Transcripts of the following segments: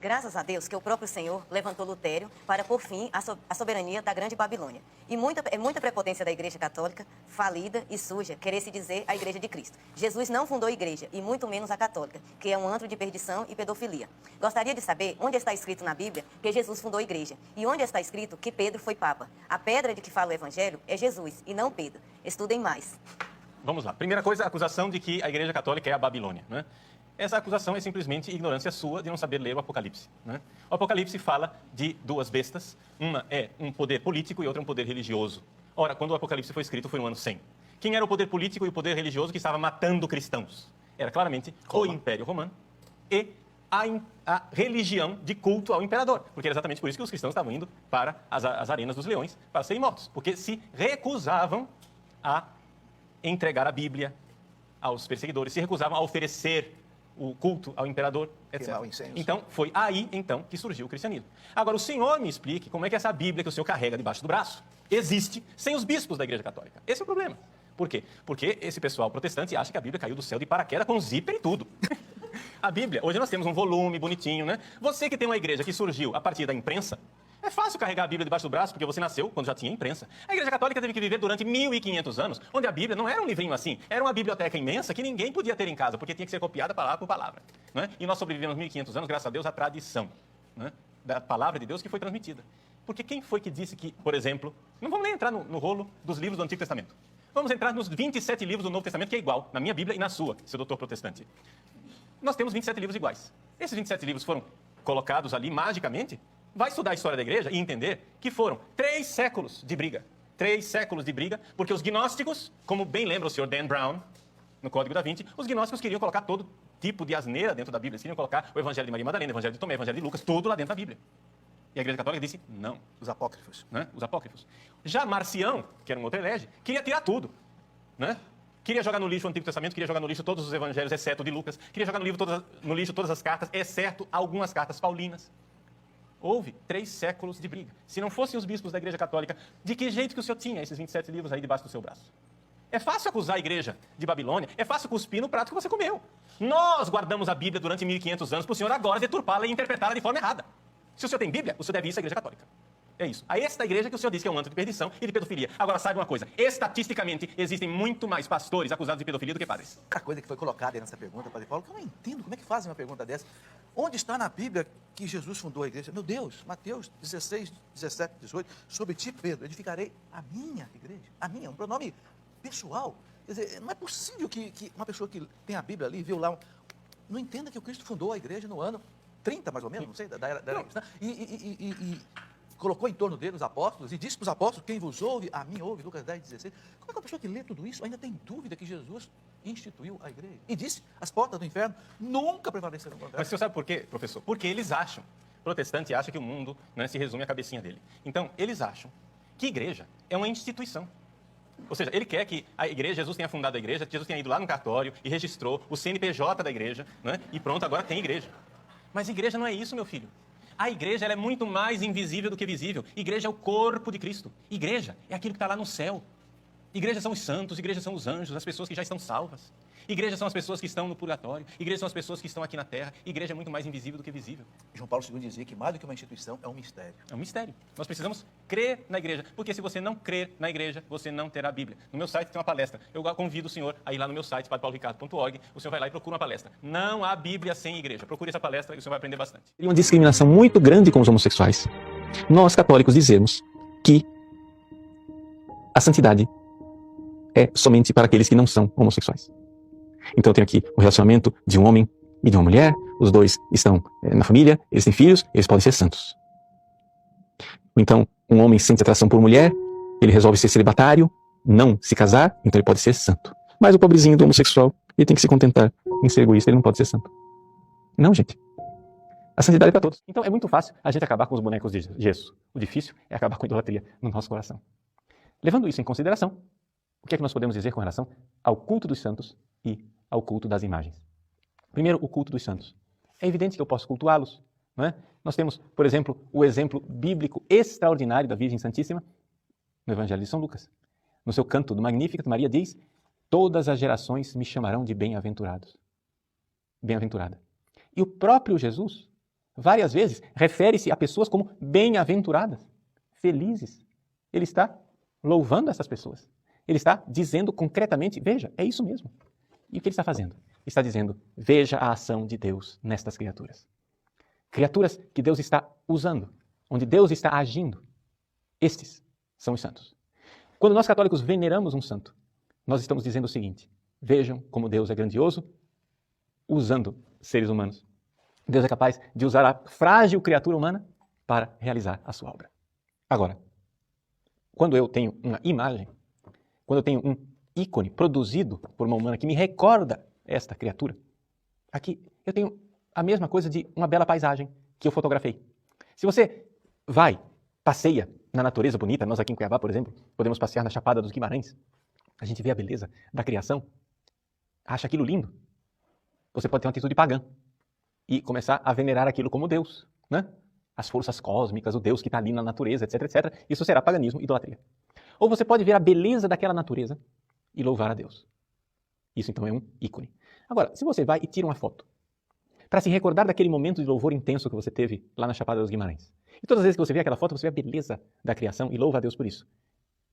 Graças a Deus que o próprio Senhor levantou Lutério para pôr fim à soberania da grande Babilônia. E muita prepotência da Igreja Católica, falida e suja, querer se dizer a Igreja de Cristo. Jesus não fundou a Igreja, e muito menos a católica, que é um antro de perdição e pedofilia. Gostaria de saber onde está escrito na Bíblia que Jesus fundou a Igreja, e onde está escrito que Pedro foi Papa. A pedra de que fala o Evangelho é Jesus, e não Pedro. Estudem mais. Vamos lá. Primeira coisa, a acusação de que a Igreja Católica é a Babilônia, né? Essa acusação é simplesmente ignorância sua de não saber ler o Apocalipse, né? O Apocalipse fala de duas bestas, uma é um poder político e outra um poder religioso. Ora, quando o Apocalipse foi escrito foi no ano 100. Quem era o poder político e o poder religioso que estava matando cristãos? Era claramente o Império Romano e a religião de culto ao imperador, porque era exatamente por isso que os cristãos estavam indo para as arenas dos leões para serem mortos, porque se recusavam a entregar a Bíblia aos perseguidores, se recusavam a oferecer o culto ao imperador, etc. Então, foi aí, então, que surgiu o cristianismo. Agora, o senhor me explique como é que essa Bíblia que o senhor carrega debaixo do braço existe sem os bispos da Igreja Católica. Esse é o problema. Por quê? Porque esse pessoal protestante acha que a Bíblia caiu do céu de paraquedas com zíper e tudo. A Bíblia, hoje nós temos um volume bonitinho, né? Você que tem uma igreja que surgiu a partir da imprensa, é fácil carregar a Bíblia debaixo do braço, porque você nasceu quando já tinha imprensa. A Igreja Católica teve que viver durante 1.500 anos, onde a Bíblia não era um livrinho assim, era uma biblioteca imensa que ninguém podia ter em casa, porque tinha que ser copiada palavra por palavra, né? E nós sobrevivemos 1.500 anos, graças a Deus, à tradição, né, da palavra de Deus que foi transmitida. Porque quem foi que disse que, por exemplo, não vamos nem entrar no rolo dos livros do Antigo Testamento. Vamos entrar nos 27 livros do Novo Testamento, que é igual, na minha Bíblia e na sua, seu doutor protestante. Nós temos 27 livros iguais. Esses 27 livros foram colocados ali magicamente. Vai estudar a história da igreja e entender que foram 3 séculos de briga. 3 séculos de briga, porque os gnósticos, como bem lembra o senhor Dan Brown, no Código da Vinci, os gnósticos queriam colocar todo tipo de asneira dentro da Bíblia. Eles queriam colocar o Evangelho de Maria Madalena, o Evangelho de Tomé, o Evangelho de Lucas, tudo lá dentro da Bíblia. E a Igreja Católica disse não. Os apócrifos. Né? Os apócrifos. Já Marcião, que era um outro herege, queria tirar tudo, né? Queria jogar no lixo o Antigo Testamento, queria jogar no lixo todos os evangelhos, exceto o de Lucas. Queria jogar no lixo todas as cartas, exceto algumas cartas paulinas. Houve 3 séculos de briga. Se não fossem os bispos da Igreja Católica, de que jeito que o senhor tinha esses 27 livros aí debaixo do seu braço? É fácil acusar a Igreja de Babilônia, é fácil cuspir no prato que você comeu. Nós guardamos a Bíblia durante 1.500 anos para o senhor agora deturpá-la e interpretá-la de forma errada. Se o senhor tem Bíblia, o senhor deve ir à Igreja Católica. É isso. A esta igreja que o senhor diz que é um antro de perdição e de pedofilia. Agora, saiba uma coisa. Estatisticamente, existem muito mais pastores acusados de pedofilia do que padres. Outra coisa que foi colocada aí nessa pergunta, Padre Paulo, que eu não entendo como é que fazem uma pergunta dessa. Onde está na Bíblia que Jesus fundou a igreja? Meu Deus, Mateus 16, 17, 18. Sobre ti, Pedro, edificarei a minha igreja. A minha, um pronome pessoal. Quer dizer, não é possível que uma pessoa que tem a Bíblia ali, viu lá, não entenda que o Cristo fundou a igreja no ano 30, mais ou menos, não sei, da era cristã. E colocou em torno dele os apóstolos e disse para os apóstolos, quem vos ouve, a mim ouve, Lucas 10, 16. Como é que uma pessoa que lê tudo isso ainda tem dúvida que Jesus instituiu a igreja? E disse, as portas do inferno nunca prevalecerão contra ela. Mas o senhor sabe por quê, professor? Porque eles acham, o protestante acha que o mundo, né, se resume à cabecinha dele. Então, eles acham que igreja é uma instituição. Ou seja, ele quer que a igreja, Jesus tenha fundado a igreja, que Jesus tenha ido lá no cartório e registrou o CNPJ da igreja, né, e pronto, agora tem igreja. Mas igreja não é isso, meu filho. A igreja ela é muito mais invisível do que visível. Igreja é o corpo de Cristo. Igreja é aquilo que está lá no céu. Igreja são os santos, igreja são os anjos, as pessoas que já estão salvas. Igreja são as pessoas que estão no purgatório. Igreja são as pessoas que estão aqui na terra. Igreja é muito mais invisível do que visível. João Paulo II dizia que mais do que uma instituição é um mistério. É um mistério. Nós precisamos crer na igreja, porque se você não crer na igreja, você não terá a Bíblia. No meu site tem uma palestra. Eu convido o senhor a ir lá no meu site, padrepauloricardo.org. O senhor vai lá e procura uma palestra. Não há Bíblia sem igreja. Procure essa palestra e o senhor vai aprender bastante. Tem uma discriminação muito grande com os homossexuais. Nós, católicos, dizemos que a santidade é somente para aqueles que não são homossexuais. Então eu tenho aqui o relacionamento de um homem e de uma mulher, os dois estão na família, eles têm filhos, eles podem ser santos. Então, um homem sente atração por mulher, ele resolve ser celibatário, não se casar, então ele pode ser santo. Mas o pobrezinho do homossexual, ele tem que se contentar em ser egoísta, ele não pode ser santo. Não, gente. A santidade é para todos. Então é muito fácil a gente acabar com os bonecos de gesso. O difícil é acabar com a idolatria no nosso coração. Levando isso em consideração, o que é que nós podemos dizer com relação ao culto dos santos e ao culto das imagens? Primeiro, o culto dos santos. É evidente que eu posso cultuá-los, não é? Nós temos, por exemplo, o exemplo bíblico extraordinário da Virgem Santíssima no Evangelho de São Lucas. No seu canto do Magníficat, Maria diz, todas as gerações me chamarão de bem-aventurados. Bem-aventurada. E o próprio Jesus várias vezes, refere-se a pessoas como bem-aventuradas, felizes. Ele está louvando essas pessoas. Ele está dizendo concretamente, veja, é isso mesmo. E o que ele está fazendo? Está dizendo, veja a ação de Deus nestas criaturas. Criaturas que Deus está usando, onde Deus está agindo. Estes são os santos. Quando nós católicos veneramos um santo, nós estamos dizendo o seguinte, vejam como Deus é grandioso, usando seres humanos. Deus é capaz de usar a frágil criatura humana para realizar a sua obra. Agora, quando eu tenho uma imagem, quando eu tenho um ícone produzido por uma humana que me recorda esta criatura, aqui eu tenho a mesma coisa de uma bela paisagem que eu fotografei. Se você vai, passeia na natureza bonita, nós aqui em Cuiabá, por exemplo, podemos passear na Chapada dos Guimarães, a gente vê a beleza da criação, acha aquilo lindo. Você pode ter uma atitude pagã e começar a venerar aquilo como Deus, né? As forças cósmicas, o Deus que está ali na natureza, etc, etc. Isso será paganismo, idolatria. Ou você pode ver a beleza daquela natureza e louvar a Deus. Isso então é um ícone. Agora, se você vai e tira uma foto para se recordar daquele momento de louvor intenso que você teve lá na Chapada dos Guimarães, e todas as vezes que você vê aquela foto, você vê a beleza da criação e louva a Deus por isso.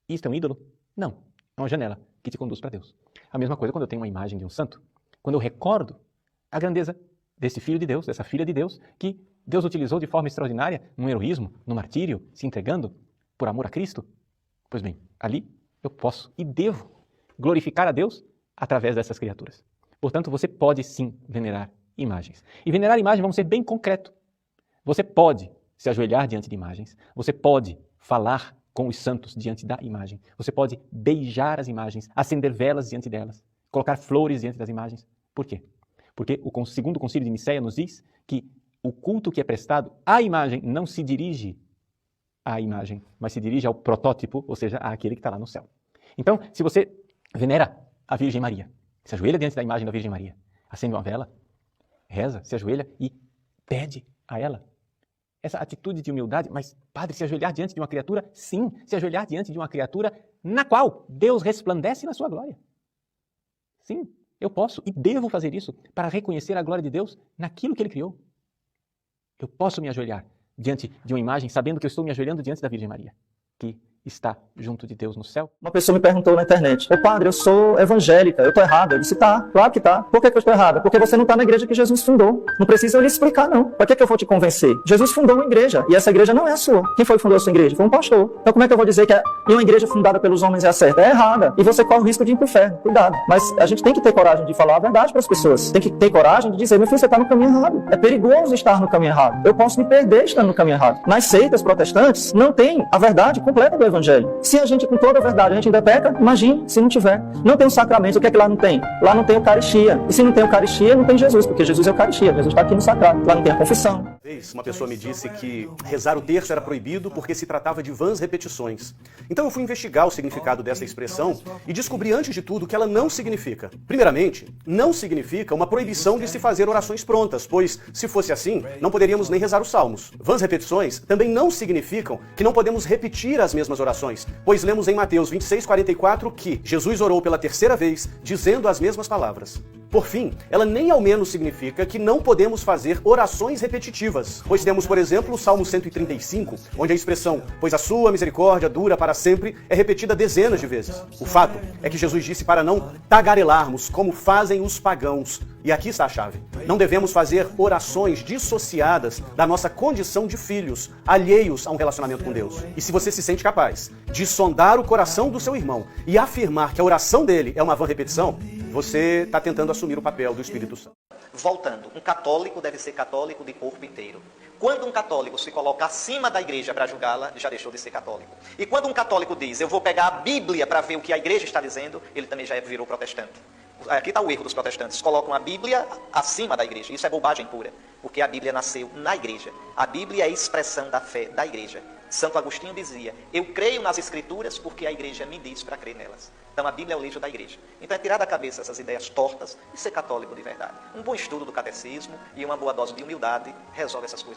Isto é um ídolo? Não. É uma janela que te conduz para Deus. A mesma coisa quando eu tenho uma imagem de um santo, quando eu recordo a grandeza desse filho de Deus, dessa filha de Deus, que Deus utilizou de forma extraordinária no heroísmo, no martírio, se entregando por amor a Cristo. Pois bem, ali eu posso e devo glorificar a Deus através dessas criaturas. Portanto, você pode sim venerar imagens. E venerar imagens, vamos ser bem concreto. Você pode se ajoelhar diante de imagens, você pode falar com os santos diante da imagem, você pode beijar as imagens, acender velas diante delas, colocar flores diante das imagens. Por quê? Porque o segundo concílio de Nicéia nos diz que o culto que é prestado à imagem não se dirige à imagem, mas se dirige ao protótipo, ou seja, àquele que está lá no céu. Então, se você venera a Virgem Maria, se ajoelha diante da imagem da Virgem Maria, acende uma vela, reza, se ajoelha e pede a ela essa atitude de humildade. Mas, padre, se ajoelhar diante de uma criatura? Sim, se ajoelhar diante de uma criatura na qual Deus resplandece na sua glória. Sim, eu posso e devo fazer isso para reconhecer a glória de Deus naquilo que Ele criou. Eu posso me ajoelhar diante de uma imagem sabendo que eu estou me ajoelhando diante da Virgem Maria, que está junto de Deus no céu. Uma pessoa me perguntou na internet, ô padre, eu sou evangélica, eu estou errada? Eu disse, tá, claro que tá. Por que eu estou errada? Porque você não está na igreja que Jesus fundou. Não precisa eu lhe explicar, não. Para que eu vou te convencer? Jesus fundou uma igreja, e essa igreja não é a sua. Quem foi que fundou a sua igreja? Foi um pastor. Então como é que eu vou dizer que uma igreja fundada pelos homens é a certa? É errada. E você corre o risco de ir para o inferno. Cuidado. Mas a gente tem que ter coragem de falar a verdade para as pessoas. Tem que ter coragem de dizer, meu filho, você está no caminho errado. É perigoso estar no caminho errado. Eu posso me perder estando no caminho errado. Nas seitas protestantes, não tem a verdade completa do evangelho. Se a gente, com toda a verdade, a gente ainda peca, imagine se não tiver. Não tem um sacramento, o que é que lá não tem? Lá não tem Eucaristia. E se não tem Eucaristia, não tem Jesus, porque Jesus é Eucaristia, Jesus está aqui no sagrado. Lá não tem a confissão. Uma pessoa me disse que rezar o terço era proibido porque se tratava de vãs repetições. Então eu fui investigar o significado dessa expressão e descobri, antes de tudo, que ela não significa. Primeiramente, não significa uma proibição de se fazer orações prontas, pois, se fosse assim, não poderíamos nem rezar os salmos. Vãs repetições também não significam que não podemos repetir as mesmas orações, pois lemos em Mateus 26:44 que Jesus orou pela terceira vez, dizendo as mesmas palavras. Por fim, ela nem ao menos significa que não podemos fazer orações repetitivas, pois temos, por exemplo, o Salmo 135, onde a expressão, pois a sua misericórdia dura para sempre, é repetida dezenas de vezes. O fato é que Jesus disse para não tagarelarmos como fazem os pagãos. E aqui está a chave. Não devemos fazer orações dissociadas da nossa condição de filhos, alheios a um relacionamento com Deus. E se você se sente capaz de sondar o coração do seu irmão e afirmar que a oração dele é uma vã repetição, você está tentando assumir o papel do Espírito Santo. Voltando, um católico deve ser católico de corpo inteiro. Quando um católico se coloca acima da igreja para julgá-la, já deixou de ser católico. E quando um católico diz, eu vou pegar a Bíblia para ver o que a igreja está dizendo, ele também já virou protestante. Aqui está o erro dos protestantes. Colocam a Bíblia acima da igreja. Isso é bobagem pura, porque a Bíblia nasceu na igreja. A Bíblia é a expressão da fé da igreja. Santo Agostinho dizia, eu creio nas Escrituras porque a igreja me diz para crer nelas. Então a Bíblia é o livro da igreja. Então é tirar da cabeça essas ideias tortas e ser católico de verdade. Um bom estudo do catecismo e uma boa dose de humildade resolve essas coisas.